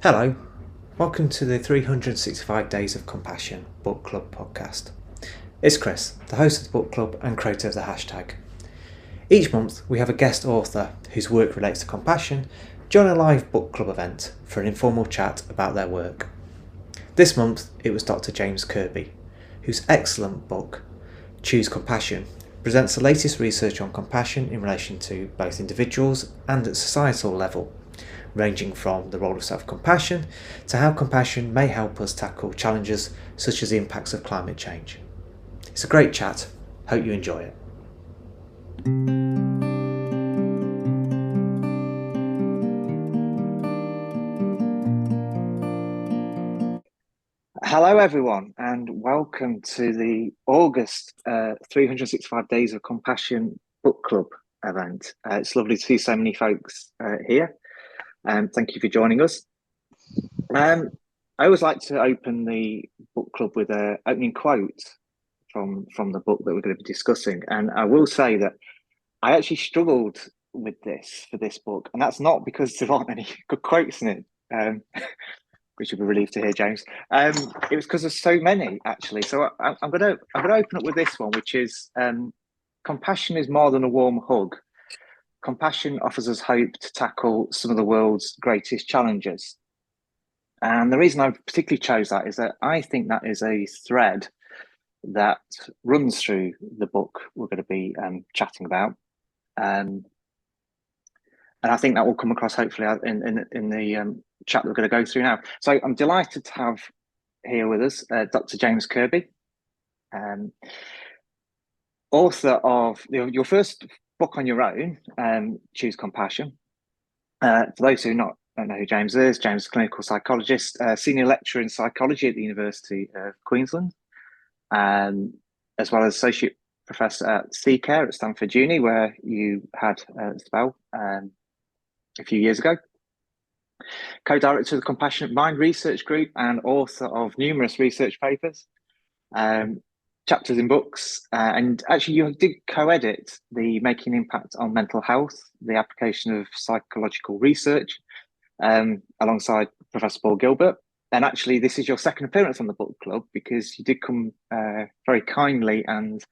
Hello, welcome to the 365 Days of Compassion Book Club podcast. It's Chris, the host of the book club and creator of the hashtag. Each month we have a guest author whose work relates to compassion join a live book club event for an informal chat about their work. This month it was Dr James Kirby, whose excellent book, Choose Compassion, presents the latest research on compassion in relation to both individuals and at societal level, ranging from the role of self-compassion to how compassion may help us tackle challenges such as the impacts of climate change. It's a great chat. Hope you enjoy it. Hello everyone and welcome to the August 365 Days of Compassion Book Club event. It's lovely to see so many folks here. Thank you for joining us. I always like to open the book club with an opening quote from the book that we're going to be discussing. And I will say that I actually struggled with this for this book, and that's not because there aren't any good quotes in it, which you'll be relieved to hear, James. It was because there's so many, actually. So I'm going to open up with this one, which is compassion is more than a warm hug. Compassion offers us hope to tackle some of the world's greatest challenges. And the reason I particularly chose that is that I think that is a thread that runs through the book we're going to be chatting about. And I think that will come across hopefully in the chat that we're going to go through now. So I'm delighted to have here with us Dr. James Kirby, author of your first book on your own, Choose Compassion. For those who don't know who James is a clinical psychologist, senior lecturer in psychology at the University of Queensland, as well as associate professor at C-Care at Stanford Uni, where you had a spell a few years ago. Co-director of the Compassionate Mind Research Group and author of numerous research papers, chapters in books, and actually you did co-edit the Making Impact on Mental Health, the application of psychological research, alongside Professor Paul Gilbert. And actually this is your second appearance on the book club, because you did come very kindly and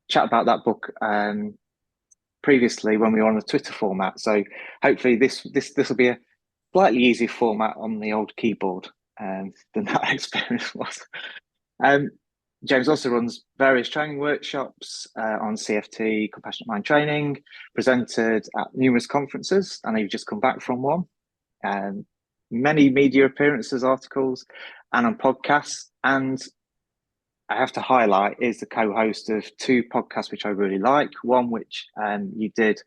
chat about that book previously when we were on the Twitter format. So hopefully this will be a slightly easier format on the old keyboard than that experience was. James also runs various training workshops on CFT, compassionate mind training, presented at numerous conferences. I know you've just come back from one. Many media appearances, articles, and on podcasts. And I have to highlight is the co-host of two podcasts which I really like. One which you did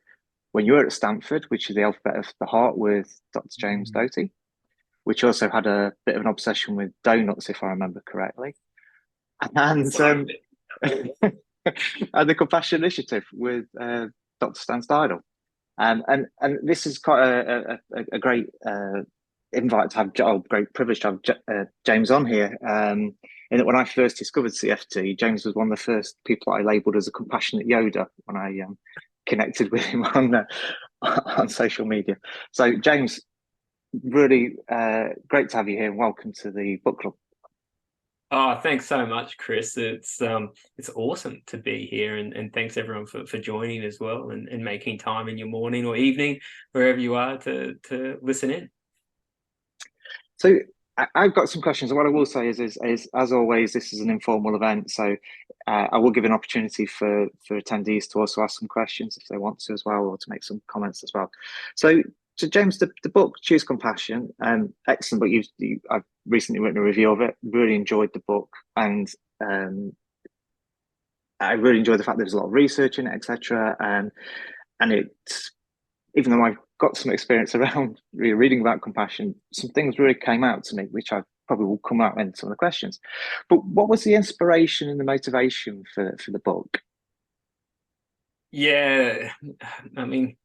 when you were at Stanford, which is The Alphabet of the Heart with Dr. James Doty, which also had a bit of an obsession with donuts, if I remember correctly. And and the Compassion Initiative with Dr. Stan Steindl. And this is quite a great invite to have, great privilege to have James on here. In that when I first discovered CFT, James was one of the first people I labelled as a compassionate Yoda when I connected with him on social media. So James, really great to have you here, and welcome to the book club. Oh, thanks so much, Chris. It's awesome to be here, and thanks everyone for joining as well and making time in your morning or evening, wherever you are, to listen in. So I've got some questions. What I will say is as always, this is an informal event, so I will give an opportunity for attendees to also ask some questions if they want to as well, or to make some comments as well. So James, the book Choose Compassion, excellent book. I've recently written a review of it. Really enjoyed the book, and I really enjoyed the fact there's a lot of research in it, etc. And it, even though I've got some experience around reading about compassion, some things really came out to me, which I probably will come out in some of the questions. But what was the inspiration and the motivation for the book? Yeah, I mean,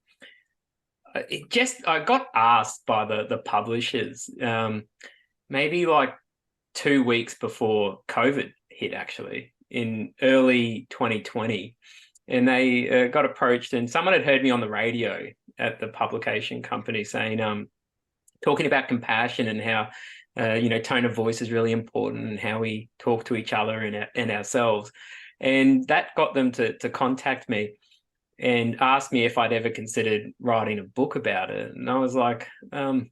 I got asked by the publishers maybe like 2 weeks before COVID hit, actually, in early 2020. And they got approached, and someone had heard me on the radio at the publication company saying, talking about compassion and how tone of voice is really important, and how we talk to each other and ourselves. And that got them to contact me and asked me if I'd ever considered writing a book about it. And I was like, I'm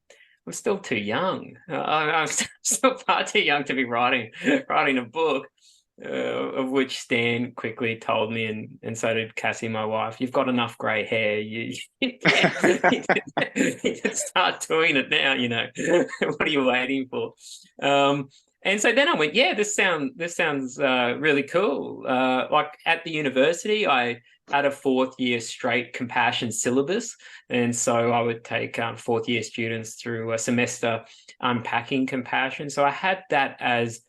still too young. I'm still far too young to be writing a book. Of which Stan quickly told me, and so did Cassie, my wife, you've got enough grey hair. You can start doing it now. What are you waiting for? And so then I went, yeah, this sounds really cool. Like at the university, I had a 4th year straight compassion syllabus, and so I would take 4th year students through a semester unpacking compassion. So I had that as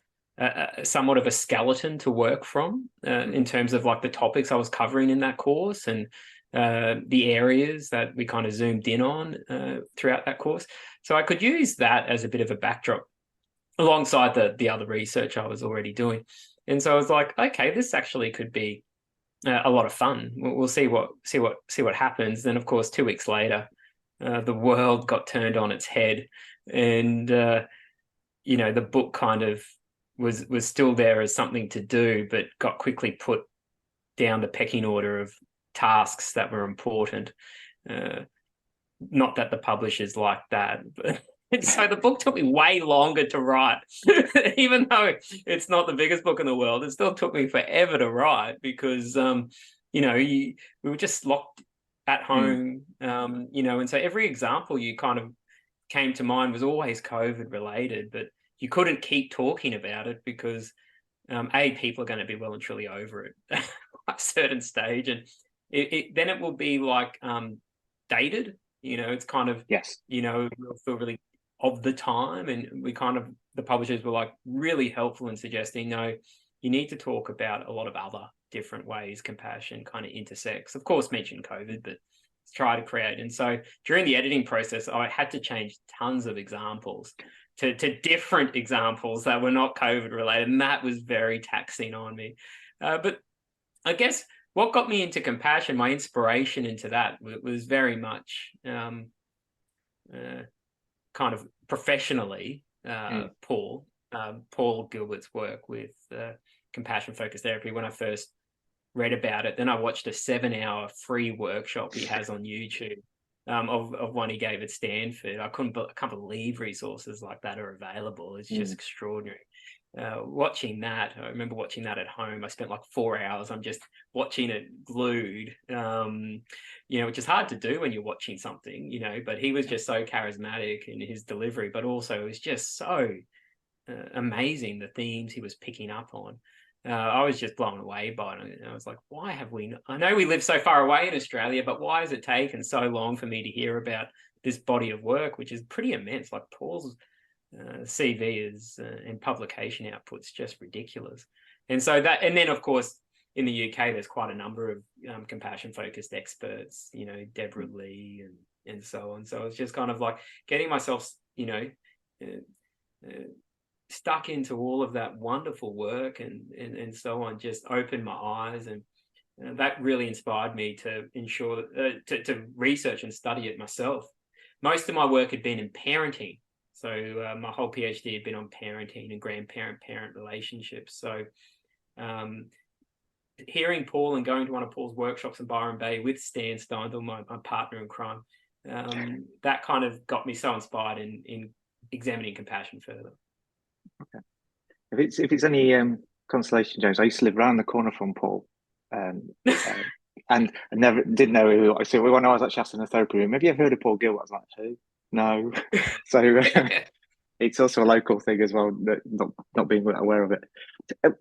somewhat of a skeleton to work from in terms of like the topics I was covering in that course, and the areas that we kind of zoomed in on throughout that course. So I could use that as a bit of a backdrop alongside the other research I was already doing. And so I was like, okay, this actually could be a lot of fun. We'll see what happens. Then, of course, 2 weeks later, the world got turned on its head, and the book kind of was still there as something to do, but got quickly put down the pecking order of tasks that were important. Not that the publishers like that, but so the book took me way longer to write. Even though it's not the biggest book in the world, it still took me forever to write, because we were just locked at home, and so every example you kind of came to mind was always COVID related, but you couldn't keep talking about it because people are going to be well and truly over it at a certain stage, and then it will be like dated. It's kind of, yes, we'll feel really of the time, and the publishers were like really helpful in suggesting, no, you need to talk about a lot of other different ways compassion kind of intersects. Of course, mention COVID, but try to create. And so during the editing process, I had to change tons of examples to different examples that were not COVID related, and that was very taxing on me. But I guess what got me into compassion, my inspiration into that, was very much kind of professionally Paul Gilbert's work with compassion-focused therapy. When I first read about it, then I watched a 7-hour free workshop he has on YouTube of one he gave at Stanford. I can't believe resources like that are available. It's just extraordinary. Watching that, I remember watching that at home. I spent like 4 hours. I'm just watching it glued, which is hard to do when you're watching something, but he was just so charismatic in his delivery, but also it was just so amazing, the themes he was picking up on. I was just blown away by it. And I was like, why have I know we live so far away in Australia, but why has it taken so long for me to hear about this body of work, which is pretty immense? Like Paul's CV is and publication output's just ridiculous. And so and then of course in the UK there's quite a number of compassion focused experts, Deborah Lee and so on. So it's just kind of like getting myself stuck into all of that wonderful work and so on, just opened my eyes, and that really inspired me to ensure to research and study it myself. Most of my work had been in parenting. So my whole PhD had been on parenting and grandparent-parent relationships. So hearing Paul and going to one of Paul's workshops in Byron Bay with Stan Steindl, my partner in crime, that kind of got me so inspired in examining compassion further. Okay. If it's any consolation, James, I used to live around the corner from Paul, and I never did know who he was. So when I was actually asked in the therapy room, have you ever heard of Paul Gilbert? I was like, who? No. So it's also a local thing as well, not being aware of it. I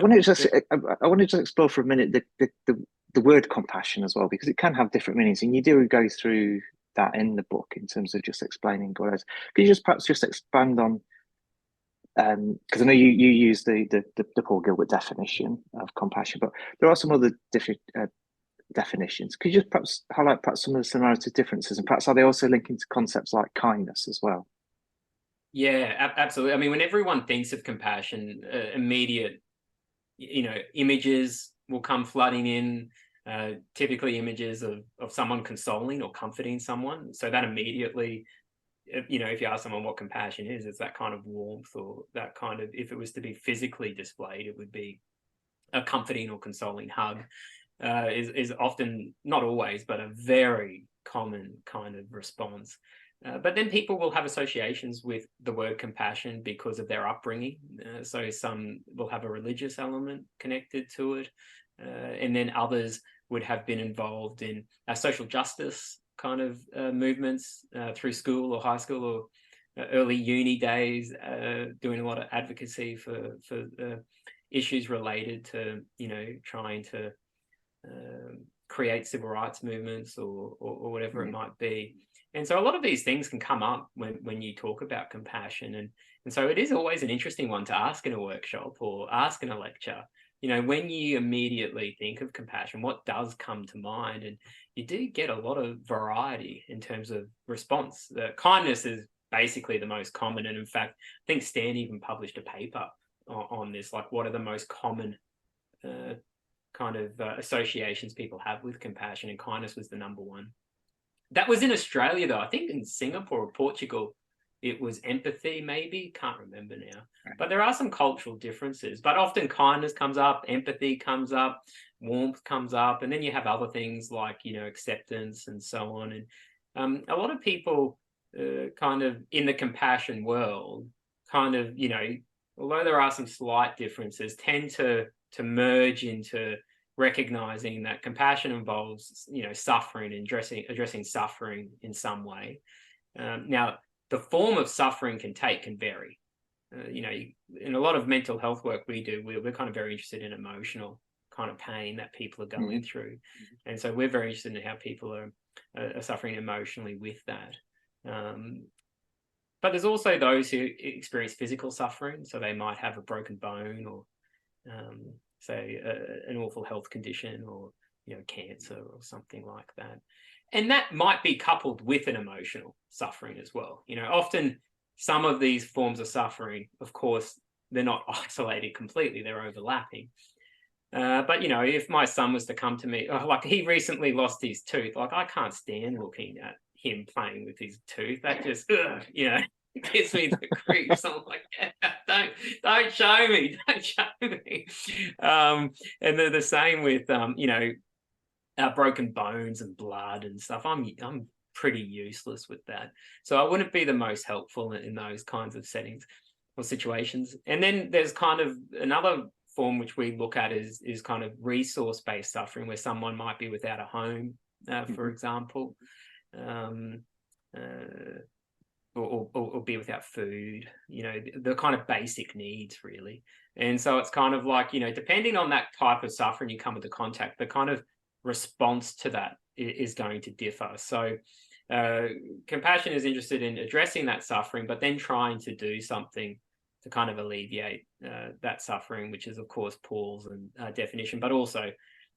wanted to just explore for a minute the word compassion as well, because it can have different meanings, and you do go through that in the book in terms of just explaining what it is. Could you perhaps expand on, because I know you use the Paul Gilbert definition of compassion, but there are some other different definitions. Could you just perhaps highlight some of the similarity differences, and perhaps are they also linking to concepts like kindness as well? Yeah, absolutely. I mean, when everyone thinks of compassion, immediate, images will come flooding in, typically images of someone consoling or comforting someone. So that immediately if you ask someone what compassion is, it's that kind of warmth, or that kind of, if it was to be physically displayed, it would be a comforting or consoling hug. Is often, not always, but a very common kind of response. But then people will have associations with the word compassion because of their upbringing. So some will have a religious element connected to it, and then others would have been involved in social justice kind of movements through school or high school or early uni days, doing a lot of advocacy for issues related to, trying to create civil rights movements or whatever it might be. And so a lot of these things can come up when you talk about compassion. And so it is always an interesting one to ask in a workshop or ask in a lecture. When you immediately think of compassion, what does come to mind? And you do get a lot of variety in terms of response. Kindness is basically the most common. And in fact, I think Stan even published a paper on this, like what are the most common associations people have with compassion, and kindness was the number one. That was in Australia, though. I think in Singapore or Portugal, it was empathy, maybe. Can't remember now. But there are some cultural differences. But often kindness comes up, empathy comes up, warmth comes up, and then you have other things like, acceptance and so on. And a lot of people kind of in the compassion world kind of, although there are some slight differences, tend to merge into recognizing that compassion involves, suffering and addressing suffering in some way. Now, the form of suffering can vary. In a lot of mental health work we do, we're kind of very interested in emotional kind of pain that people are going through. And so we're very interested in how people are suffering emotionally with that. But there's also those who experience physical suffering. So they might have a broken bone or say an awful health condition or cancer or something like that, and that might be coupled with an emotional suffering as well. Often some of these forms of suffering, of course, they're not isolated completely, they're overlapping. But if my son was to come to me, like he recently lost his tooth, like I can't stand looking at him playing with his tooth. That just it gives me the creeps. I'm like, don't show me. And they're the same with broken bones and blood and stuff. I'm pretty useless with that, so I wouldn't be the most helpful in those kinds of settings or situations. And then there's kind of another form which we look at is kind of resource-based suffering, where someone might be without a home, for example. Or be without food, the kind of basic needs, really. And so it's kind of like, depending on that type of suffering you come into contact, the kind of response to that is going to differ. So compassion is interested in addressing that suffering, but then trying to do something to kind of alleviate that suffering, which is, of course, Paul's definition, but also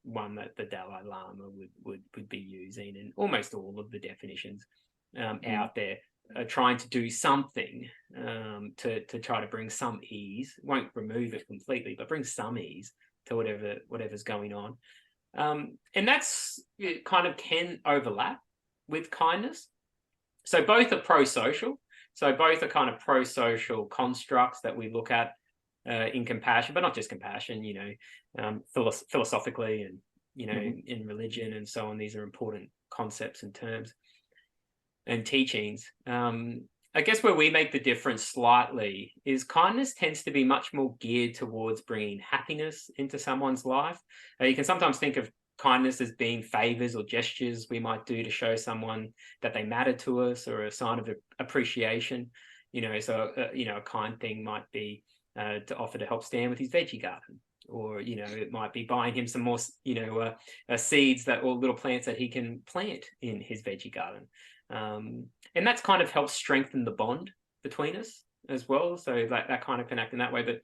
one that the Dalai Lama would be using, and almost all of the definitions out there. Trying to do something to try to bring some ease. Won't remove it completely, but bring some ease to whatever's going on. And that's, it kind of can overlap with kindness. So both are pro-social. So both are kind of pro-social constructs that we look at in compassion, but not just compassion, philosophically and, in religion and so on. These are important concepts and terms and teachings. I guess where we make the difference slightly is kindness tends to be much more geared towards bringing happiness into someone's life. You can sometimes think of kindness as being favors or gestures we might do to show someone that they matter to us, or a sign of appreciation. A kind thing might be to offer to help Stan with his veggie garden, or it might be buying him some more seeds or little plants that he can plant in his veggie garden. And that's kind of helps strengthen the bond between us as well. So that kind of can act in that way. But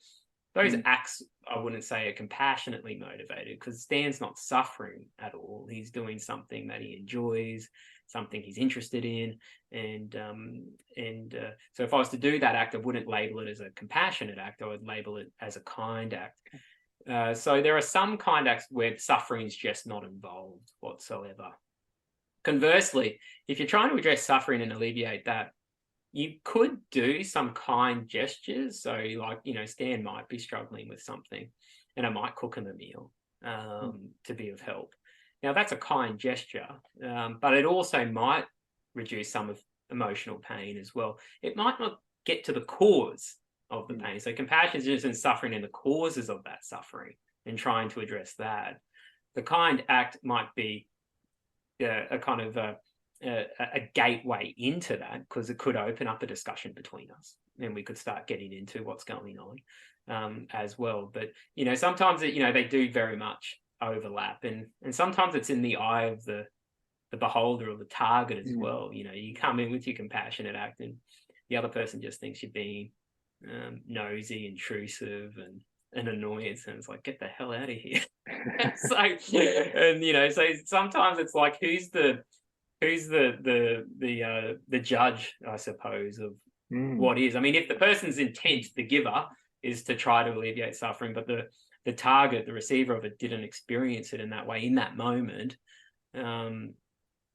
those acts, I wouldn't say are compassionately motivated, because Stan's not suffering at all. He's doing something that he enjoys, something he's interested in. And so if I was to do that act, I wouldn't label it as a compassionate act. I would label it as a kind act. So there are some kind acts where suffering is just not involved whatsoever. Conversely, if you're trying to address suffering and alleviate that, you could do some kind gestures. So like, Stan might be struggling with something and I might cook him a meal to be of help. Now that's a kind gesture, but it also might reduce some of emotional pain as well. It might not get to the cause of the pain. So compassion is just in suffering and the causes of that suffering and trying to address that. The kind act might be a kind of a gateway into that, because it could open up a discussion between us and we could start getting into what's going on as well. But, sometimes, they do very much overlap, and sometimes it's in the eye of the beholder or the target as well. You come in with your compassionate act and the other person just thinks you're being nosy, intrusive, and an annoyance, and it's like, get the hell out of here. So, and so sometimes it's like, who's the judge, I suppose, of what is. I mean, if the person's intent, the giver, is to try to alleviate suffering, but the target, the receiver of it, didn't experience it in that way in that moment,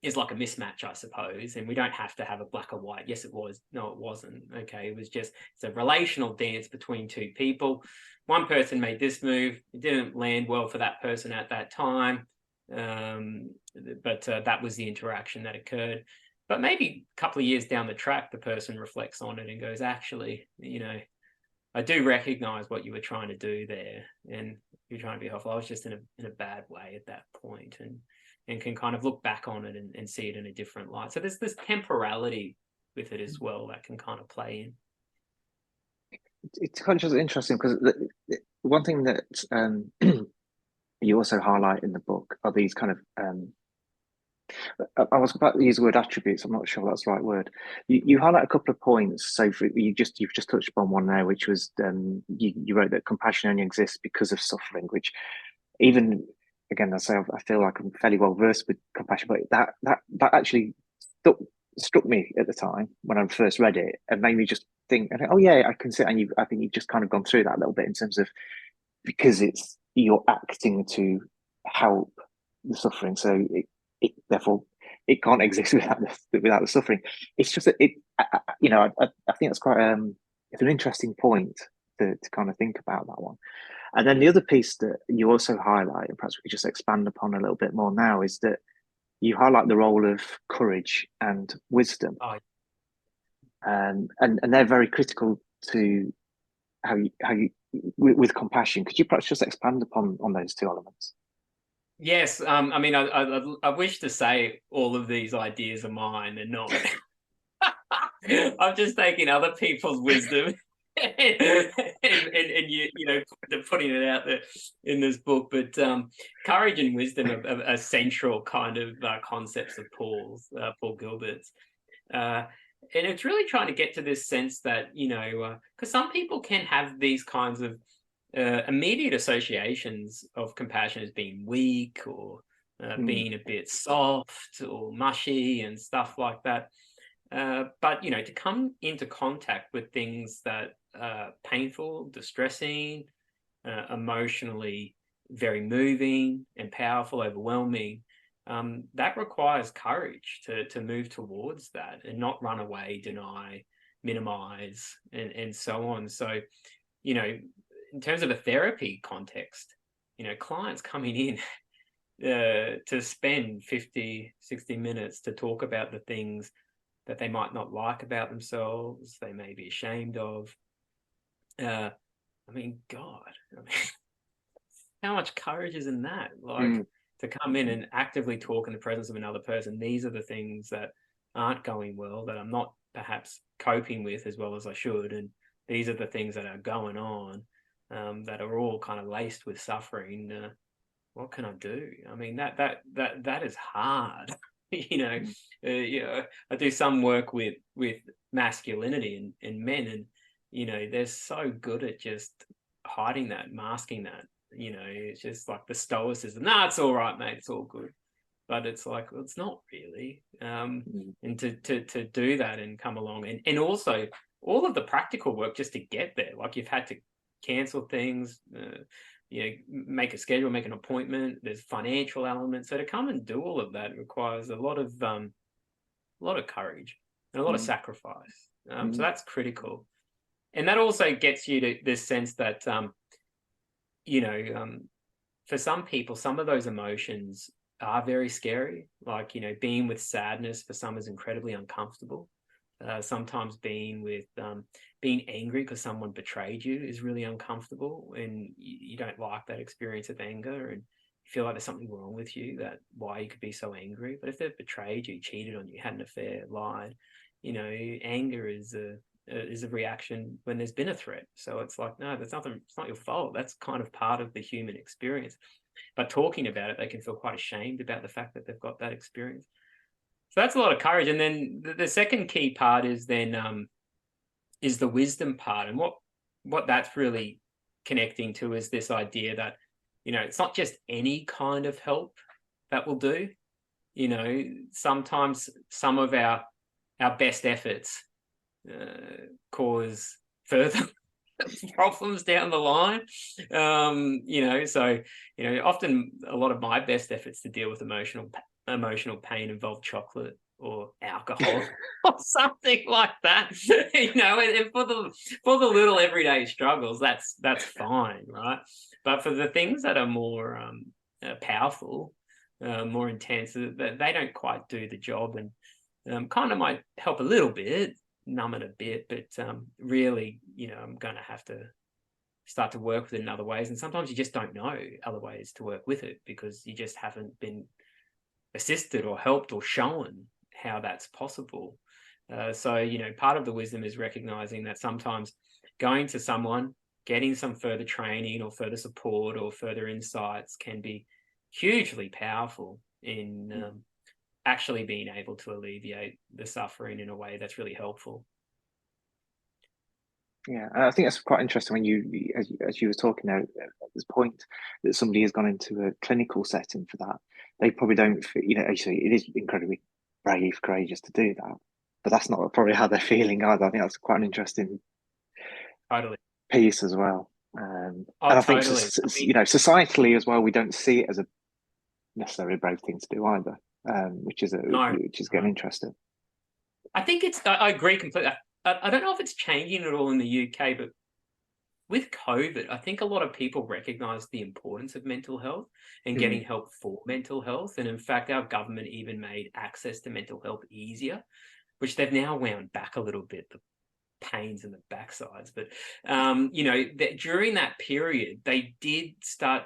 is like a mismatch, I suppose. And we don't have to have a black or white. Yes, it was. No, it wasn't. Okay, it was just, it's a relational dance between two people. One person made this move. It didn't land well for that person at that time. But that was the interaction that occurred. But maybe a couple of years down the track, the person reflects on it and goes, actually, I do recognize what you were trying to do there, and you're trying to be helpful. I was just in a bad way at that point, and can kind of look back on it and see it in a different light. So there's this temporality with it as well that can kind of play in. It's kind of just interesting because one thing that you also highlight in the book are these kind of I was about to use the word attributes. I'm not sure that's the right word. You highlight a couple of points. So you've just touched upon one there, which was you wrote that compassion only exists because of suffering. Which, even again, I feel like I'm fairly well versed with compassion, but that actually struck me at the time when I first read it, and made me just think, oh yeah, I can see. And I think you've just kind of gone through that a little bit in terms of, because you're acting to help the suffering, so therefore it can't exist without the suffering. It's just that I think that's quite it's an interesting point to kind of think about that one. And then the other piece that you also highlight, and perhaps we could just expand upon a little bit more now, is that you highlight the role of courage and wisdom, and they're very critical to how you with compassion. Could you perhaps just expand upon those two elements? Yes, I mean, I wish to say all of these ideas are mine and not. I'm just taking other people's wisdom and putting it out there in this book. But courage and wisdom are central kind of concepts of Paul Gilbert's. And it's really trying to get to this sense that, because some people can have these kinds of immediate associations of compassion as being weak or being a bit soft or mushy and stuff like that. But, to come into contact with things that are painful, distressing, emotionally very moving and powerful, overwhelming, that requires courage to move towards that and not run away, deny, minimize, and so on. So, in terms of a therapy context, clients coming in to spend 50, 60 minutes to talk about the things that they might not like about themselves, they may be ashamed of. God, how much courage is in that? To come in and actively talk in the presence of another person, these are the things that aren't going well, that I'm not perhaps coping with as well as I should, and these are the things that are going on. That are all kind of laced with suffering. What can I do? I mean, that is hard. I do some work with masculinity and men, and they're so good at just hiding that, masking that. It's just like the stoicism. Nah, it's all right, mate. It's all good. But it's like, well, it's not really. And to do that and come along, and also all of the practical work just to get there. Like, you've had to cancel things, make a schedule, make an appointment. There's financial elements. So to come and do all of that requires a lot of courage and a lot of sacrifice. So that's critical. And that also gets you to this sense that, for some people, some of those emotions are very scary. Like, being with sadness for some is incredibly uncomfortable. Sometimes being angry because someone betrayed you is really uncomfortable, and you don't like that experience of anger, and you feel like there's something wrong with you, that why you could be so angry. But if they've betrayed you, cheated on you, had an affair, lied, anger is a reaction when there's been a threat. So it's like, no, there's nothing, it's not your fault. That's kind of part of the human experience. But talking about it, they can feel quite ashamed about the fact that they've got that experience. So that's a lot of courage. And then the second key part is then is the wisdom part. And what that's really connecting to is this idea that, it's not just any kind of help that will do. Sometimes some of our best efforts cause further problems down the line. Often a lot of my best efforts to deal with emotional pain involve chocolate or alcohol or something like that. And for the little everyday struggles, that's fine, right? But for the things that are more powerful, more intense, that they don't quite do the job, and kind of might help a little bit, numb it a bit, but really, I'm going to have to start to work with it in other ways. And sometimes you just don't know other ways to work with it because you just haven't been assisted or helped or shown how that's possible. So part of the wisdom is recognizing that sometimes going to someone, getting some further training or further support or further insights can be hugely powerful in actually being able to alleviate the suffering in a way that's really helpful. Yeah, and I think that's quite interesting when as you were talking there, at this point that somebody has gone into a clinical setting for that. They probably don't, actually, it is incredibly brave, courageous to do that, but that's not probably how they're feeling either. I think that's quite an interesting piece as well. And I think, societally as well, we don't see it as a necessarily brave thing to do either, which is getting interesting. I think I agree completely. I don't know if it's changing at all in the UK, but with COVID, I think a lot of people recognise the importance of mental health and getting help for mental health. And in fact, our government even made access to mental health easier, which they've now wound back a little bit, the pains and the backsides. But, during that period,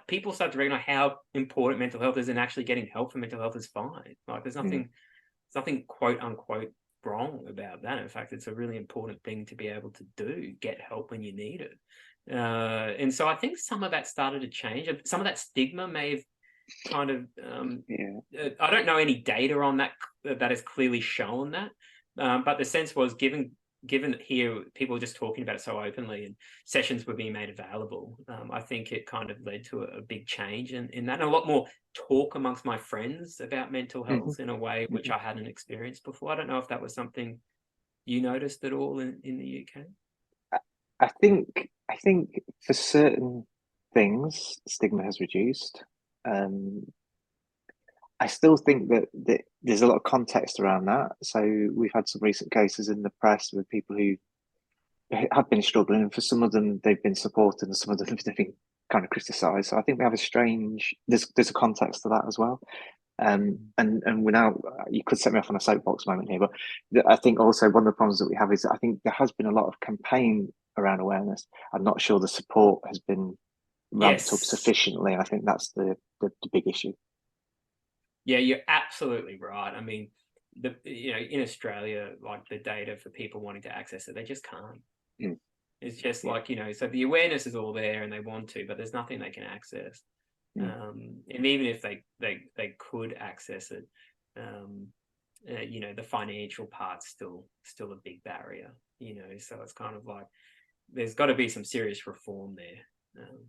people started to recognise how important mental health is, and actually getting help for mental health is fine. Like there's nothing quote unquote wrong about that. In fact, it's a really important thing to be able to do, get help when you need it. And so I think some of that started to change. Some of that stigma may have kind of, I don't know any data on that has clearly shown that. But the sense was given that here people were just talking about it so openly and sessions were being made available, I think it kind of led to a big change in that, and a lot more talk amongst my friends about mental health in a way which I hadn't experienced before. I don't know if that was something you noticed at all in the UK. I think for certain things, stigma has reduced. I still think that there's a lot of context around that. So we've had some recent cases in the press with people who have been struggling, and for some of them they've been supported, and some of them they've been kind of criticised. So I think we have there's a context to that as well. And we're now, you could set me off on a soapbox moment here, but I think also one of the problems that we have is that I think there has been a lot of campaign around awareness. I'm not sure the support has been ramped up sufficiently, and I think that's the big issue. Yeah, you're absolutely right. I mean, in Australia, like the data for people wanting to access it, they just can't. It's just like, so the awareness is all there and they want to, but there's nothing they can access. And even if they could access it, the financial part's still a big barrier, so it's kind of like there's got to be some serious reform there.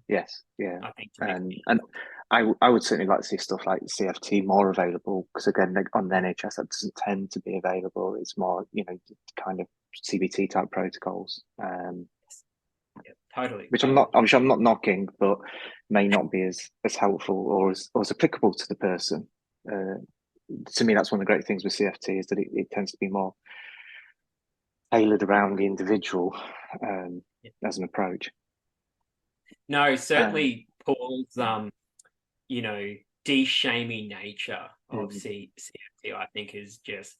Yes, yeah, I think and I would certainly like to see stuff like CFT more available, because again, on the NHS that doesn't tend to be available. It's more, kind of CBT type protocols. Totally. Which I'm not knocking, but may not be as helpful or as applicable to the person. To me, that's one of the great things with CFT is that it tends to be more tailored around the individual Yeah. as an approach. No, Um, certainly Paul's you know, de-shaming nature of mm, CFT, I think, is just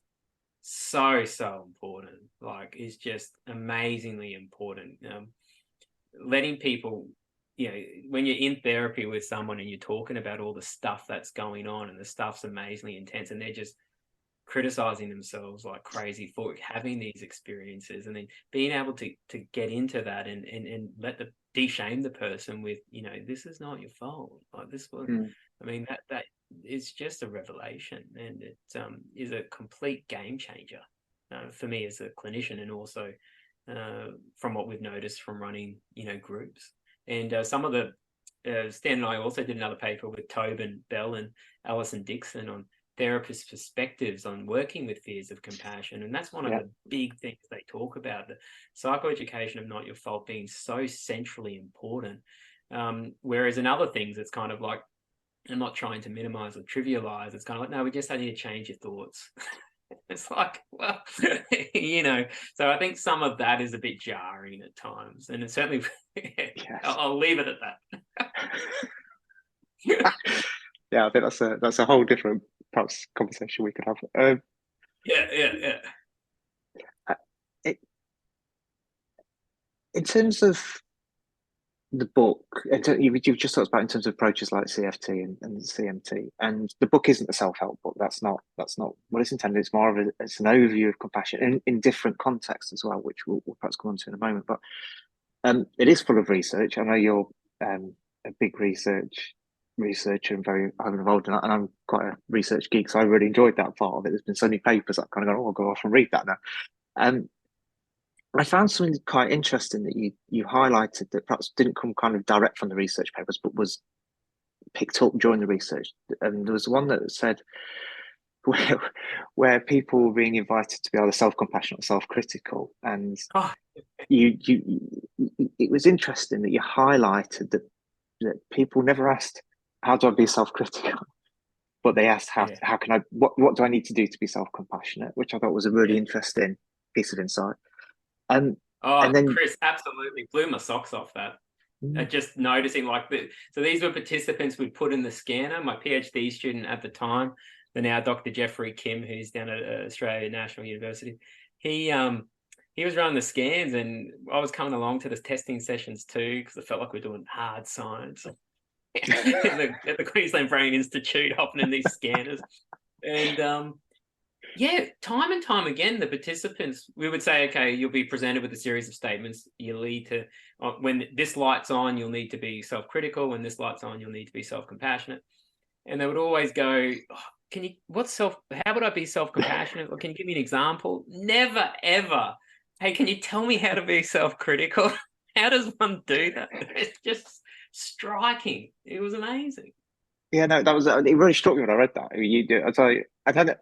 so important. Like, is just amazingly important. Letting people, you know, when you're in therapy with someone and you're talking about all the stuff that's going on and the stuff's amazingly intense, and they're just criticizing themselves like crazy for having these experiences, and then being able to get into that and let the de-shame the person with, you know, this is not your fault, like this was, mm, I mean, that is just a revelation, and it is a complete game changer for me as a clinician, and also from what we've noticed from running, you know, groups. And some of the Stan and I also did another paper with Tobin Bell and Alison Dixon on therapists' perspectives on working with fears of compassion. And that's one of yeah, the big things they talk about, the psychoeducation of Not Your Fault being so centrally important. Whereas in other things, it's kind of like, I'm not trying to minimize or trivialize. It's kind of like, no, we just need to change your thoughts. It's like, well, you know, so I think some of that is a bit jarring at times. And it's certainly, yes. I'll leave it at that. Yeah, I think that's a whole different perhaps conversation we could have. Yeah. Uh, it, in terms of the book, you've just talked about in terms of approaches like CFT and CMT, and the book isn't a self-help book. That's not what it's intended. It's more of it's an overview of compassion in different contexts as well, which we'll perhaps come on to in a moment. But it is full of research. I know you're a big researcher and very I'm involved in that, and I'm quite a research geek, so I really enjoyed that part of it. There's been so many papers I've kind of gone, oh, I'll go off and read that now. Um, I found something quite interesting that you highlighted that perhaps didn't come kind of direct from the research papers, but was picked up during the research. And there was one that said where where people were being invited to be either self-compassionate or self-critical, and Oh, it was interesting that you highlighted that people never asked how do I be self-critical, but they asked yeah. how can I what do I need to do to be self-compassionate, which I thought was a really Yeah. interesting piece of insight. Um, Oh, and then Chris, absolutely blew my socks off that. mm, Just noticing like so these were participants we'd put in the scanner. My PhD student at the time, the now Dr. Jeffrey Kim, who's down at Australia National University, he was running the scans, and I was coming along to the testing sessions too, because I felt like we're doing hard science at the Queensland Brain Institute, hopping in these scanners. And yeah, time and time again, the participants, we would say, okay, you'll be presented with a series of statements. You'll need to, when this light's on, you'll need to be self-critical. When this light's on, you'll need to be self-compassionate. And they would always go, oh, how would I be self-compassionate? Or can you give me an example? Never, ever. Hey, can you tell me how to be self-critical? How does one do that? It's just striking. It was amazing. yeah, no, that was it. Really struck me when I read that. You do, I tell you, I had it,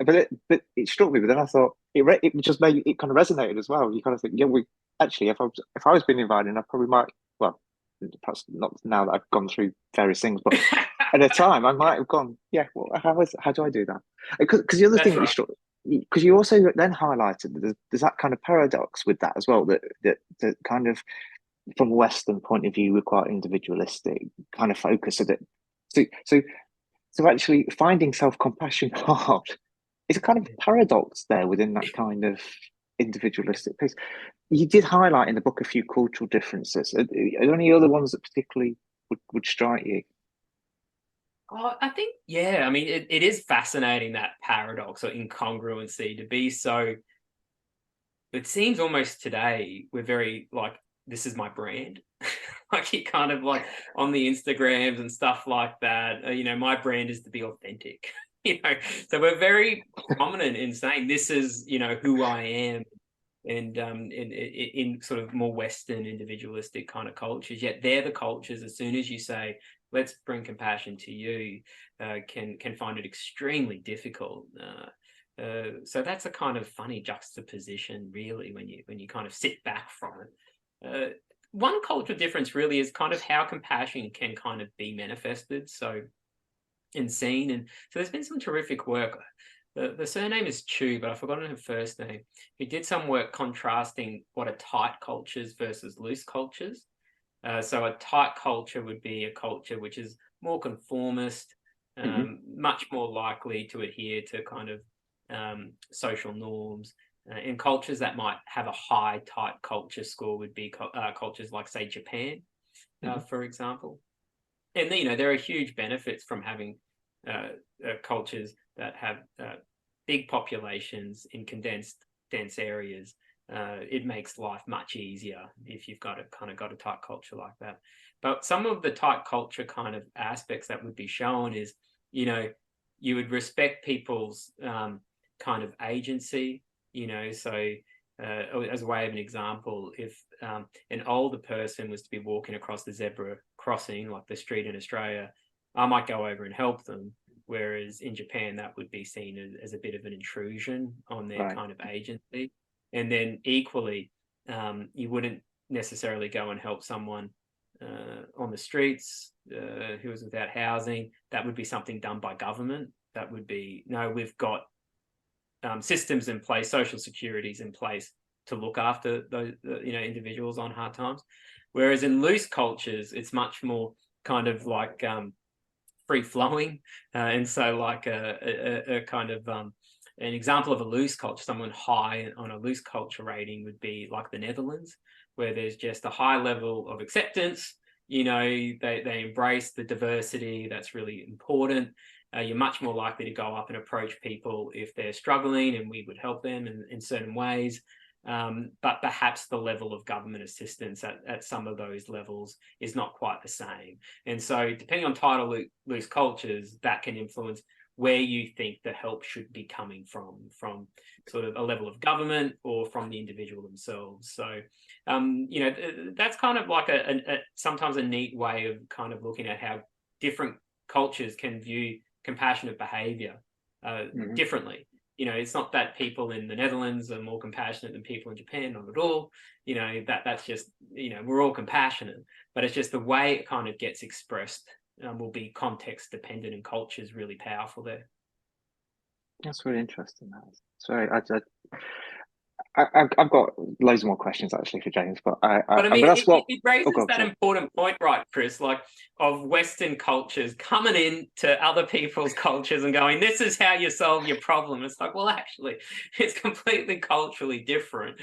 but it struck me. But then I thought it just made it kind of resonated as well. You kind of think, yeah, we actually, if I was being invited, I probably might. Well, perhaps not now that I've gone through various things, but at a time I might have gone, yeah. Well, how do I do that? Because the other thing That's that you right. struck, because you also then highlighted that there's that kind of paradox with that as well. That kind of from a Western point of view, we're quite individualistic, kind of focus at it. So actually finding self-compassion hard is a kind of paradox there within that kind of individualistic piece. You did highlight in the book a few cultural differences. Are there any other ones that particularly would strike you? Oh, I think, yeah, I mean, it is fascinating, that paradox or incongruency to be so. It seems almost today we're very like, this is my brand. Like, you kind of like on the Instagrams and stuff like that, you know, my brand is to be authentic, you know. So we're very prominent in saying this is, you know, who I am. And in sort of more Western individualistic kind of cultures, yet they're the cultures, as soon as you say, let's bring compassion to you, can find it extremely difficult. So that's a kind of funny juxtaposition, really, when you kind of sit back from it. One cultural difference really is kind of how compassion can kind of be manifested, so and seen. And so there's been some terrific work. the surname is Chu, but I've forgotten her first name, who did some work contrasting what are tight cultures versus loose cultures. So a tight culture would be a culture which is more conformist, much more likely to adhere to kind of social norms. In cultures that might have a high tight culture score would be cultures like, say, Japan, for example. And there are huge benefits from having cultures that have big populations in condensed, dense areas. It makes life much easier if you've got a tight culture like that. But some of the tight culture kind of aspects that would be shown is, you would respect people's kind of agency, so as a way of an example, if an older person was to be walking across the zebra crossing, like the street in Australia, I might go over and help them. Whereas in Japan, that would be seen as a bit of an intrusion on their kind of agency. And then equally, you wouldn't necessarily go and help someone on the streets who was without housing. That would be something done by government. That would be, no, we've got systems in place, social securities in place to look after those individuals on hard times. Whereas in loose cultures, it's much more kind of like free flowing, and so like a kind of an example of a loose culture, someone high on a loose culture rating would be like the Netherlands, where there's just a high level of acceptance. They embrace the diversity. That's really important. You're much more likely to go up and approach people if they're struggling, and we would help them in certain ways. But perhaps the level of government assistance at some of those levels is not quite the same. And so depending on tight or loose cultures, that can influence where you think the help should be coming from sort of a level of government or from the individual themselves. So, that's kind of like sometimes a neat way of kind of looking at how different cultures can view compassionate behavior differently. It's not that people in the Netherlands are more compassionate than people in Japan, not at all. That's just, we're all compassionate, but it's just the way it kind of gets expressed will be context dependent, and culture is really powerful there. That's really interesting. Sorry, I've got loads more questions actually for James, but I mean, it raises that important point, right, Chris? Like, of Western cultures coming into other people's cultures and going, "This is how you solve your problem." It's like, well, actually, it's completely culturally different.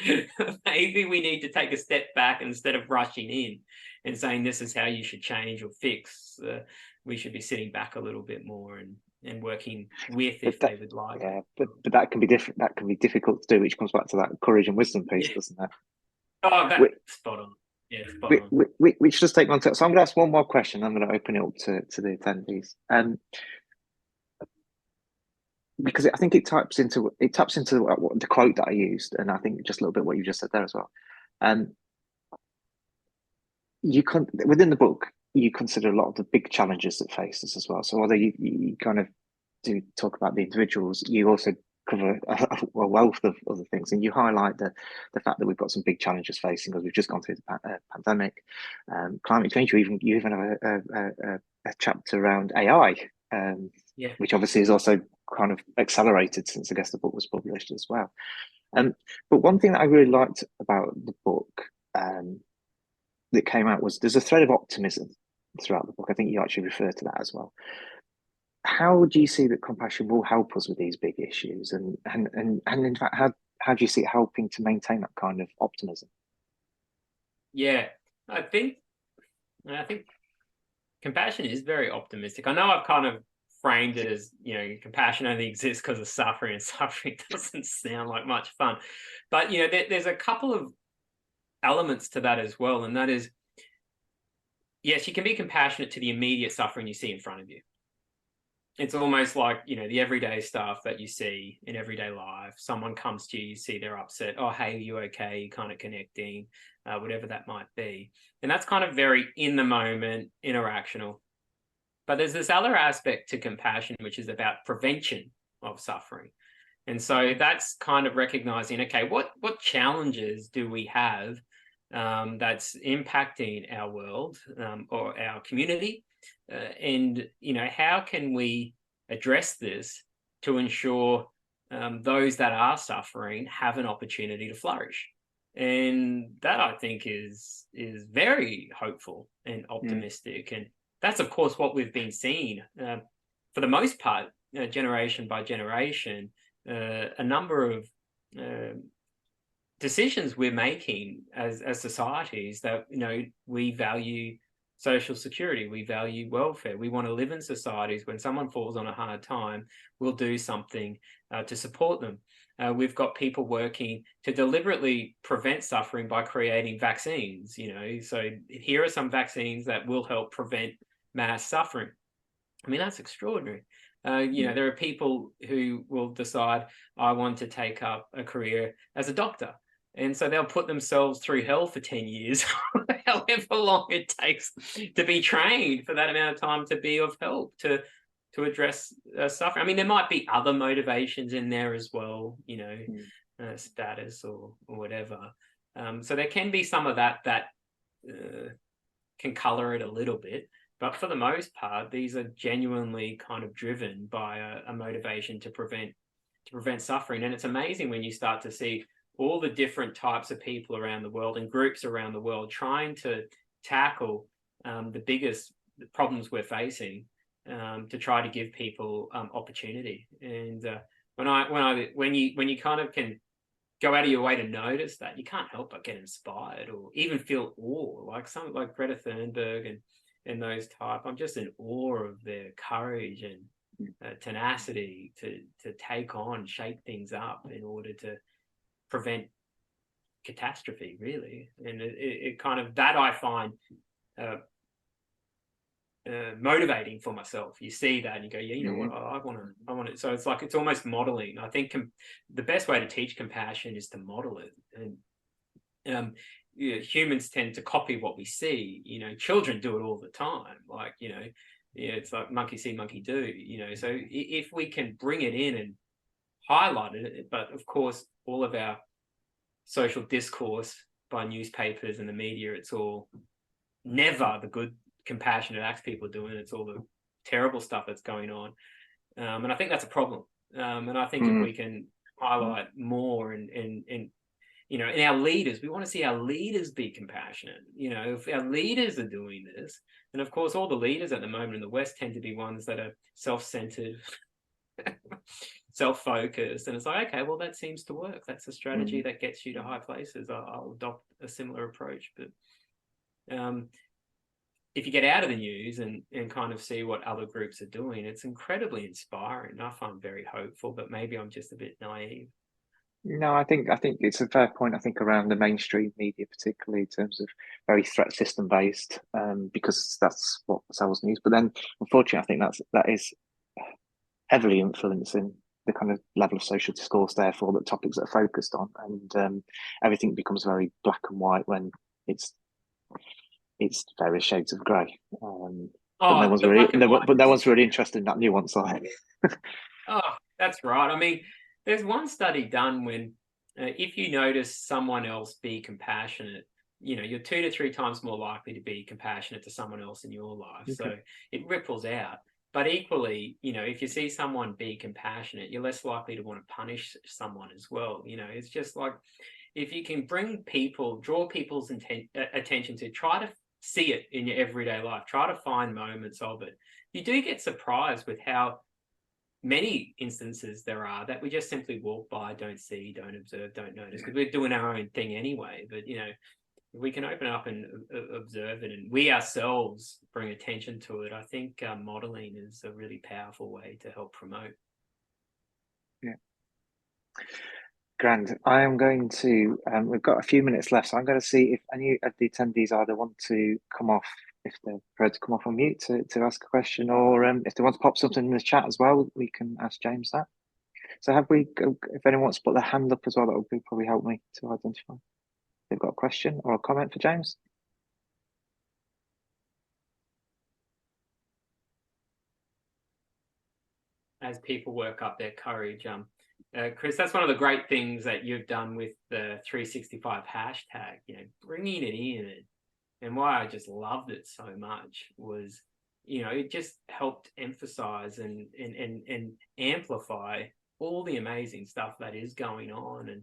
Maybe we need to take a step back, and instead of rushing in and saying this is how you should change or fix, we should be sitting back a little bit more and working with if they would like. Yeah, but that can be different. That can be difficult to do, which comes back to that courage and wisdom piece, doesn't it? Oh, that's spot on. Yeah, spot on. Which does take on to. So I'm going to ask one more question. I'm going to open it up to the attendees, because I think it taps into what the quote that I used, and I think just a little bit what you just said there as well. Within the book, you consider a lot of the big challenges that face us as well. So although you kind of do talk about the individuals, you also cover a wealth of other things, and you highlight the fact that we've got some big challenges facing us. We've just gone through the pandemic, climate change. You even have a chapter around AI, which obviously is also kind of accelerated since I guess the book was published as well. But one thing that I really liked about the book that came out was there's a thread of optimism throughout the book. I think you actually refer to that as well. How do you see that compassion will help us with these big issues, and in fact, how do you see it helping to maintain that kind of optimism? Yeah, I think compassion is very optimistic. I know I've kind of framed it as, compassion only exists because of suffering, and suffering doesn't sound like much fun. But, there's a couple of elements to that as well. And that is, yes, you can be compassionate to the immediate suffering you see in front of you. It's almost like, the everyday stuff that you see in everyday life. Someone comes to you, you see they're upset. Oh, hey, are you okay? You're kind of connecting, whatever that might be. And that's kind of very in the moment, interactional. But there's this other aspect to compassion, which is about prevention of suffering. And so that's kind of recognizing, okay, what challenges do we have that's impacting our world or our community? And, how can we address this to ensure those that are suffering have an opportunity to flourish. And that, I think, is very hopeful and optimistic. And that's, of course, what we've been seeing for the most part, generation by generation. A number of decisions we're making as societies that, we value social security, we value welfare, we want to live in societies when someone falls on a hard time, we'll do something to support them. We've got people working to deliberately prevent suffering by creating vaccines, so here are some vaccines that will help prevent mass suffering. I mean, that's extraordinary. There are people who will decide, I want to take up a career as a doctor. And so they'll put themselves through hell for 10 years, however long it takes to be trained for that amount of time to be of help to address suffering. I mean, there might be other motivations in there as well, status or whatever. So there can be some of that can color it a little bit. But for the most part, these are genuinely kind of driven by a motivation to prevent suffering. And it's amazing when you start to see all the different types of people around the world and groups around the world trying to tackle the biggest problems we're facing to try to give people opportunity. And when you kind of can go out of your way to notice that, you can't help but get inspired or even feel awe, like something like Greta Thunberg and those type. I'm just in awe of their courage and tenacity to take on, shake things up in order to prevent catastrophe, really. And it kind of, that I find motivating for myself. You see that and you go, yeah, you know what, I want to. So it's like, it's almost modeling. I think the best way to teach compassion is to model it. And humans tend to copy what we see. Children do it all the time. Like, it's like monkey see, monkey do. So if we can bring it in and highlight it, but of course, all of our social discourse by newspapers and the media, it's all never the good, compassionate acts people are doing. It's all the terrible stuff that's going on. And I think that's a problem. And I think if we can highlight more and in our leaders, we want to see our leaders be compassionate. If our leaders are doing this, and of course, all the leaders at the moment in the West tend to be ones that are self-centered, self-focused. And it's like, okay, well, that seems to work. That's a strategy that gets you to high places. I'll adopt a similar approach. But if you get out of the news and kind of see what other groups are doing, it's incredibly inspiring. I find very hopeful, but maybe I'm just a bit naive. No, I think it's a fair point. I think around the mainstream media, particularly in terms of very threat system based, because that's what sells news. But then, unfortunately, I think that is heavily influencing the kind of level of social discourse. Therefore, the topics that are focused on, and everything becomes very black and white when it's various shades of grey. But no one's really interested in that nuance side. Oh, that's right. I mean, there's one study done when if you notice someone else be compassionate, you're 2 to 3 times more likely to be compassionate to someone else in your life. Okay. So it ripples out. But equally, if you see someone be compassionate, you're less likely to want to punish someone as well. It's just like, if you can draw people's attention to, try to see it in your everyday life, try to find moments of it. You do get surprised with how many instances there are that we just simply walk by, don't see, don't observe, don't notice, because we're doing our own thing anyway. But we can open up and observe it, and we ourselves bring attention to it. I think modeling is a really powerful way to help promote. Yeah. Grand. I am going to, we've got a few minutes left, so I'm going to see if any of the attendees either want to come off, if they're prepared to come off on mute to ask a question, or if they want to pop something in the chat as well, we can ask James that. So if anyone wants to put their hand up as well, that would probably help me to identify. They've got a question or a comment for James. As people work up their courage, Chris, that's one of the great things that you've done with the 365 hashtag, bringing it in. And why I just loved it so much was, it just helped emphasize and amplify all the amazing stuff that is going on. And,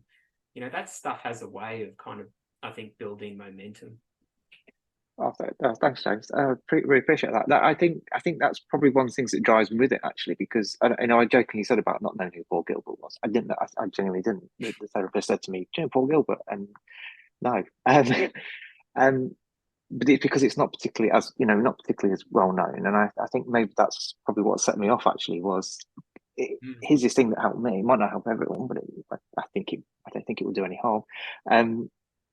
you know, that stuff has a way of kind of, I think, building momentum. Oh, thanks, James. Really appreciate that. I think that's probably one of the things that drives me with it, actually, because I know I jokingly said about not knowing who Paul Gilbert was. I didn't. I genuinely didn't. The therapist said to me, "Do you know Paul Gilbert?" And no. But it's because it's not particularly as not particularly as well known, and I think maybe that's probably what set me off. Actually, was here's this thing that helped me. It might not help everyone, but I don't think it will do any harm.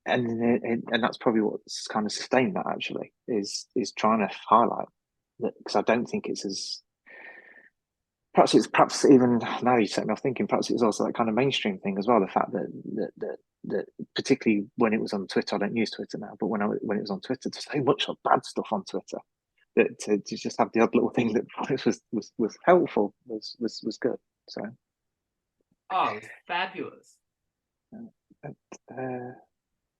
And that's probably what's kind of sustained that, actually, is trying to highlight that, because I don't think it's as perhaps even now you set me off thinking, perhaps it's also that kind of mainstream thing as well. The fact that particularly when it was on Twitter, I don't use Twitter now, but when it was on Twitter, there's so much of bad stuff on Twitter that to just have the odd little thing that was helpful was good. So, oh, fabulous.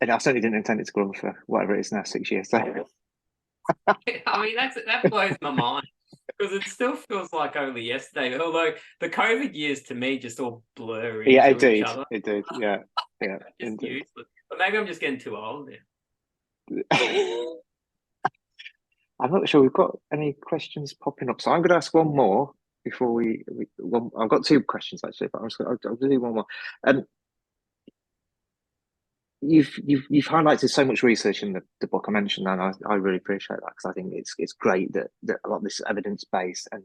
And I certainly didn't intend it to go on for whatever it is now, 6 years. So. I mean, that blows my mind, because it still feels like only yesterday. Although the COVID years to me just all blur into each other. It did. Yeah. Just useless. But maybe I'm just getting too old now. I'm not sure we've got any questions popping up, so I'm going to ask one more before I've got two questions actually, but I'll do one more. You've highlighted so much research in the book. I mentioned that, and I really appreciate that, because I think it's great that a lot of this evidence based, and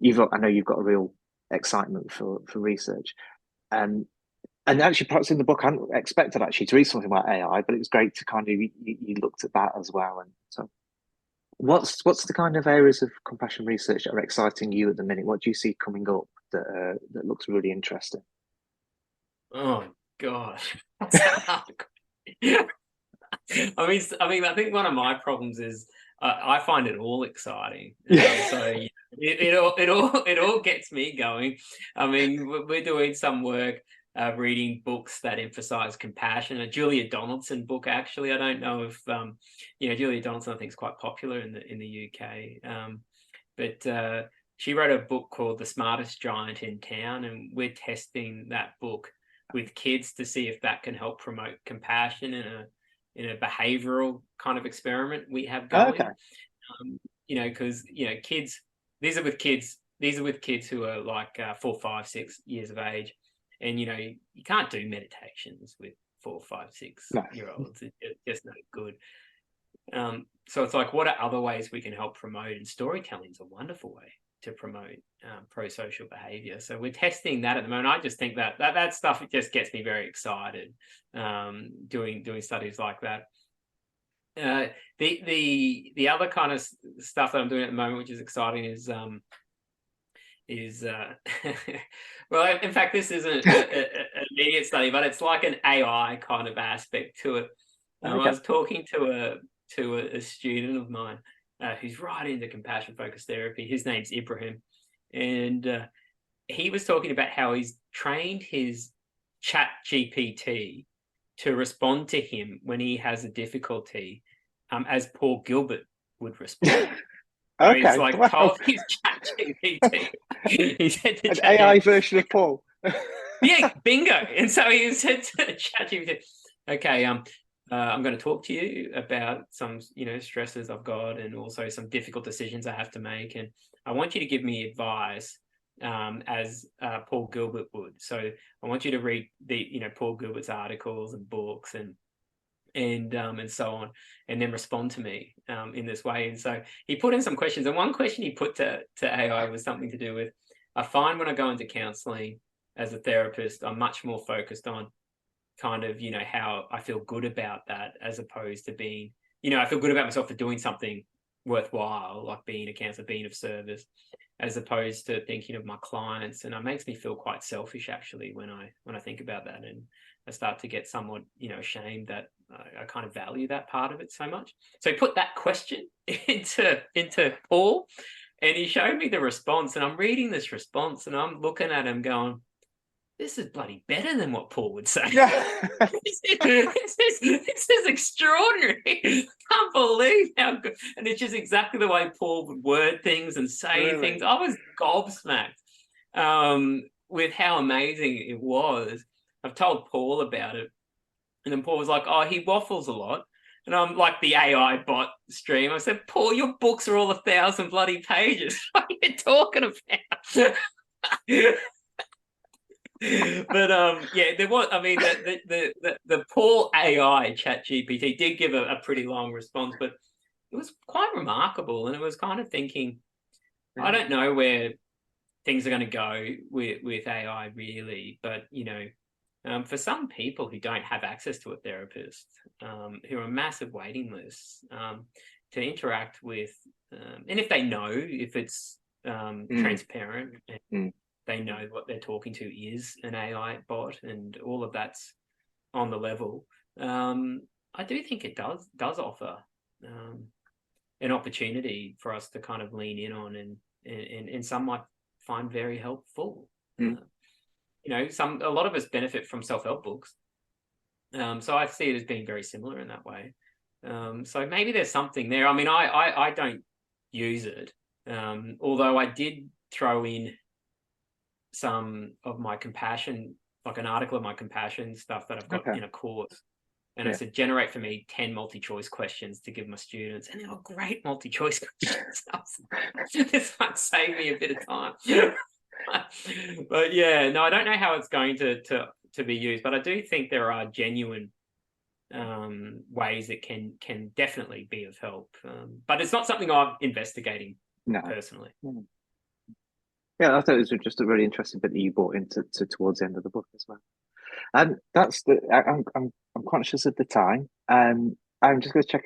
I know you've got a real excitement for research, and actually perhaps in the book I hadn't expected actually to read something about AI, but it was great to kind of you looked at that as well. And so what's the kind of areas of compassion research that are exciting you at the minute? What do you see coming up that looks really interesting? Oh gosh. I mean, I think one of my problems is I find it all exciting. So it all gets me going. I mean, we're doing some work reading books that emphasize compassion. A Julia Donaldson book, actually. I don't know if Julia Donaldson, I think, is quite popular in the UK. But she wrote a book called The Smartest Giant in Town, and we're testing that book with kids to see if that can help promote compassion in a behavioral kind of experiment we have going. Okay. Because kids, these are with kids who are like 4, 5, 6 years of age, and you can't do meditations with 4, 5, 6 year olds. It's just not good. So it's like, what are other ways we can help promote? And storytelling is a wonderful way to promote pro-social behavior. So we're testing that at the moment. I just think that stuff, it just gets me very excited, doing studies like that. The other kind of stuff that I'm doing at the moment, which is exciting, is well, in fact, this isn't an immediate study, but it's like an AI kind of aspect to it. I was talking to a student of mine who's right into compassion-focused therapy. His name's Ibrahim, and he was talking about how he's trained his Chat GPT to respond to him when he has a difficulty, as Paul Gilbert would respond. So he's like told his Chat GPT. He said to an AI version of Paul. Yeah, bingo. And so he said to Chat GPT, "Okay, I'm going to talk to you about some, stresses I've got, and also some difficult decisions I have to make. And I want you to give me advice as Paul Gilbert would. So I want you to read Paul Gilbert's articles and books and so on, and then respond to me in this way." And so he put in some questions, and one question he put to AI was something to do with, I find when I go into counseling as a therapist, I'm much more focused on kind of, how I feel good about that, as opposed to being, I feel good about myself for doing something worthwhile, like being a counselor, being of service, as opposed to thinking of my clients. And it makes me feel quite selfish, actually, when I think about that. And I start to get somewhat, ashamed that I kind of value that part of it so much. So he put that question into Paul, and he showed me the response, and I'm reading this response, and I'm looking at him going, this is bloody better than what Paul would say. This is extraordinary. I can't believe how good. And it's just exactly the way Paul would word things and say things. I was gobsmacked with how amazing it was, I've told Paul about it, and then Paul was like, "Oh, he waffles a lot." And I'm like the AI bot stream. I said, "Paul, your books are all 1,000 bloody pages. What are you talking about?" But yeah, there was. I mean, the Paul AI Chat GPT did give a pretty long response, but it was quite remarkable, and it was kind of thinking, I don't know where things are going to go with AI really, but for some people who don't have access to a therapist, who are massive waiting lists, to interact with, and if they know if it's transparent, and they know what they're talking to is an AI bot, and all of that's on the level, I do think it does offer an opportunity for us to kind of lean in on, and some might find very helpful. A lot of us benefit from self-help books, so I see it as being very similar in that way. So maybe there's something there. I mean, I don't use it, although I did throw in some of my compassion, like an article of my compassion stuff that I've got in a course. And I said, generate for me 10 multi-choice questions to give my students. And they were great multi-choice questions. This might save me a bit of time. But yeah, no, I don't know how it's going to be used, but I do think there are genuine ways it can definitely be of help. But it's not something I'm investigating personally. Yeah, I thought it was just a really interesting bit that you brought into towards the end of the book as well. And I'm conscious of the time. I'm just going to check.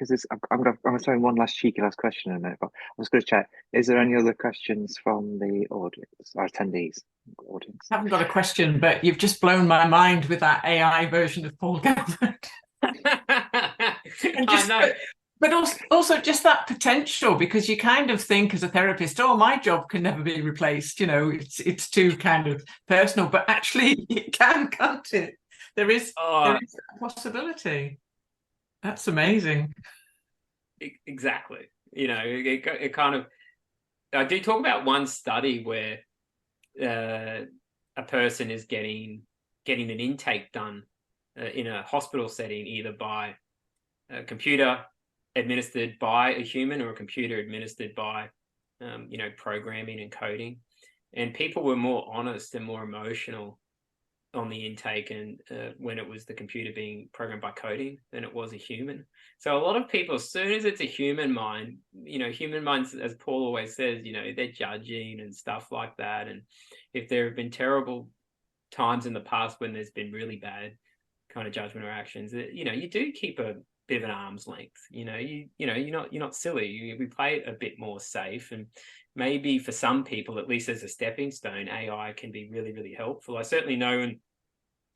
I'm going to throw in one last cheeky last question in there. But I was going to check. Is there any other questions from the audience, our attendees, audience? I haven't got a question, but you've just blown my mind with that AI version of Paul Gilbert. I know. But also just that potential, because you kind of think as a therapist, oh, my job can never be replaced. It's too kind of personal, but actually it can, can't it? There is a possibility. That's amazing. Exactly. It kind of, I do talk about one study where a person is getting an intake done in a hospital setting, either by a computer administered by a human or a computer administered by programming and coding, and people were more honest and more emotional on the intake and when it was the computer being programmed by coding than it was a human. So a lot of people, as soon as it's a human mind, human minds, as Paul always says, they're judging and stuff like that. And if there have been terrible times in the past when there's been really bad kind of judgment or actions, you do keep a bit of an arm's length. You're not silly. We play it a bit more safe, and maybe for some people, at least as a stepping stone, AI can be really, really helpful. I certainly know in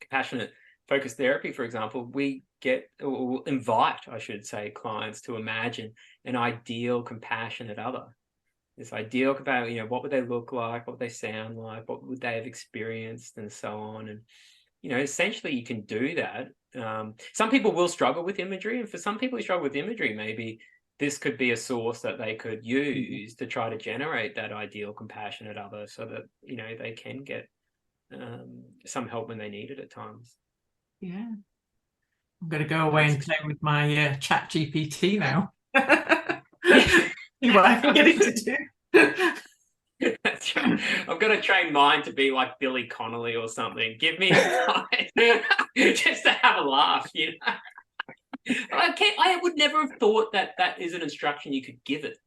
compassionate focused therapy, for example, we get, or invite, I should say, clients to imagine an ideal compassionate other. This ideal compassion, what would they look like? What would they sound like? What would they have experienced, and so on? And essentially you can do that. Some people will struggle with imagery, and for some people who struggle with imagery, maybe this could be a source that they could use to try to generate that ideal compassionate other, so that they can get some help when they need it at times. Yeah, I'm going to go away and play with my Chat GPT now. See what I can get it to do. That's right. I've got to train mine to be like Billy Connolly or something. Give me advice just to have a laugh. I would never have thought that is an instruction you could give it.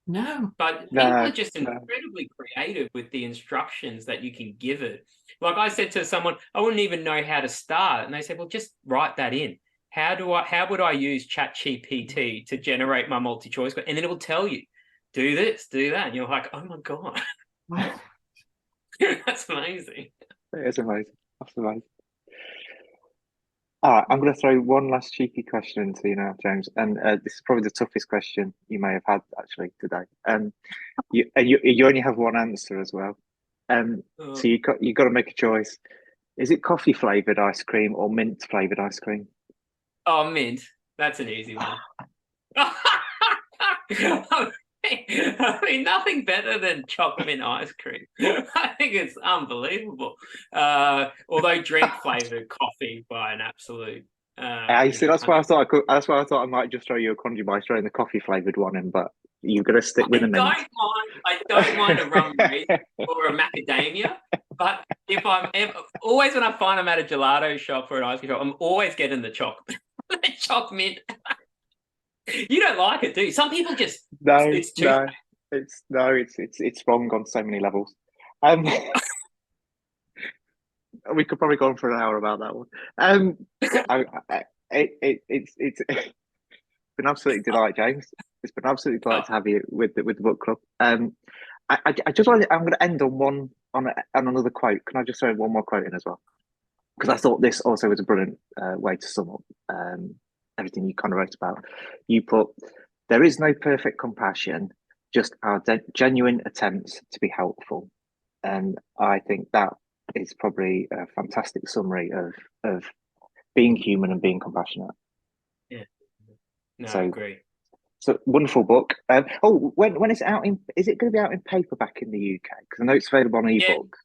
No. But people are just incredibly creative with the instructions that you can give it. Like I said to someone, I wouldn't even know how to start. And they said, well, just write that in. How would I use ChatGPT to generate my multi-choice? And then it will tell you, do this, do that. And you're like, oh my God. That's amazing. It is amazing. That's amazing. All right, I'm going to throw one last cheeky question into you now, James, and this is probably the toughest question you may have had actually today. You only have one answer as well, so you got to make a choice. Is it coffee flavored ice cream or mint flavored ice cream? Oh, mint. That's an easy one. I mean, nothing better than chocolate ice cream. I think it's unbelievable. Although drink flavored coffee by an absolute. I see. That's why I thought that's why I thought I might just throw you a conjure by throwing the coffee flavored one in, but you're gonna stick with a mint. I don't mind a rum raisin or a macadamia, but if always when I find I'm at a gelato shop or an ice cream shop, I'm always getting the chocolate, the choc mint. You don't like it, do you? Some people just it's wrong on so many levels. We could probably go on for an hour about that one. It's been absolutely delight, James. It's been absolutely delight to have you with the book club. I just want. I'm going to end on another quote. Can I just throw one more quote in as well? Because I thought this also was a brilliant way to sum up everything you kind of wrote about. You put, "There is no perfect compassion, just our genuine attempts to be helpful," and I think that is probably a fantastic summary of being human and being compassionate. Yeah, no, I agree. So wonderful book. When is it out is it going to be out in paperback in the UK? Because I know it's available on ebook.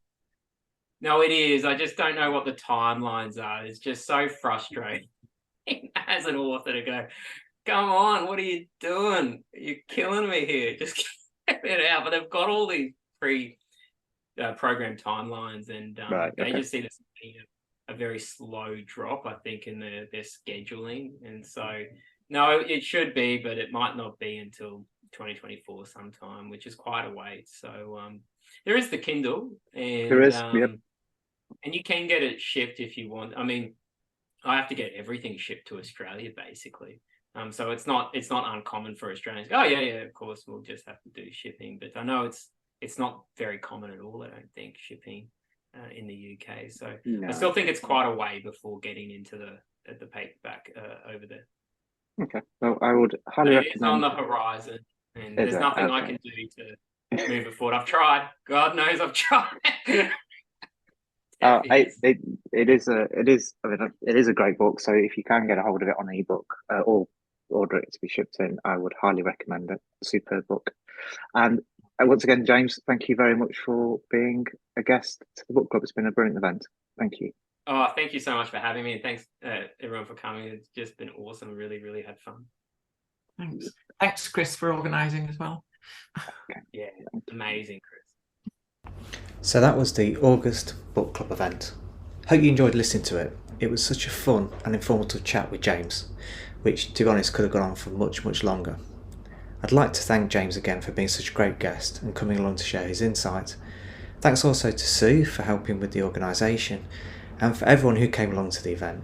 No, it is. I just don't know what the timelines are. It's just so frustrating as an author to go, come on, what are you doing? You're killing me here. Just get it out. But they've got all these program timelines, and they just see this being a very slow drop, I think, in their scheduling. And so, no, it should be, but it might not be until 2024 sometime, which is quite a wait. So there is the Kindle, and there is, and you can get it shipped if you want. I mean, I have to get everything shipped to Australia, basically. So it's not uncommon for Australians. Oh yeah, of course, we'll just have to do shipping. But I know it's not very common at all, I don't think, shipping in the UK. So no. I still think it's quite a way before getting into the paperback over there. Okay, well, I would highly recommend. It's on the horizon, and there's nothing I can do to move it forward. I've tried. God knows I've tried. It is a great book. So if you can get a hold of it on ebook or order it to be shipped in, I would highly recommend it. Superb book. And once again, James, thank you very much for being a guest to the book club. It's been a brilliant event. Thank you. Oh, thank you so much for having me, and thanks everyone for coming. It's just been awesome. Really, really had fun. Thanks, Chris, for organising as well. Okay. Yeah, amazing, Chris. So that was the August book club event. Hope you enjoyed listening to it. It was such a fun and informative chat with James, which, to be honest, could have gone on for much, much longer. I'd like to thank James again for being such a great guest and coming along to share his insight. Thanks also to Sue for helping with the organisation, and for everyone who came along to the event.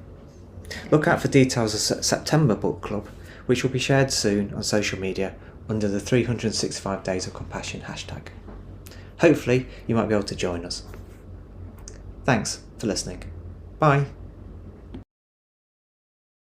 Look out for details of September book club, which will be shared soon on social media under the 365 Days of Compassion hashtag. Hopefully you might be able to join us. Thanks for listening. Bye.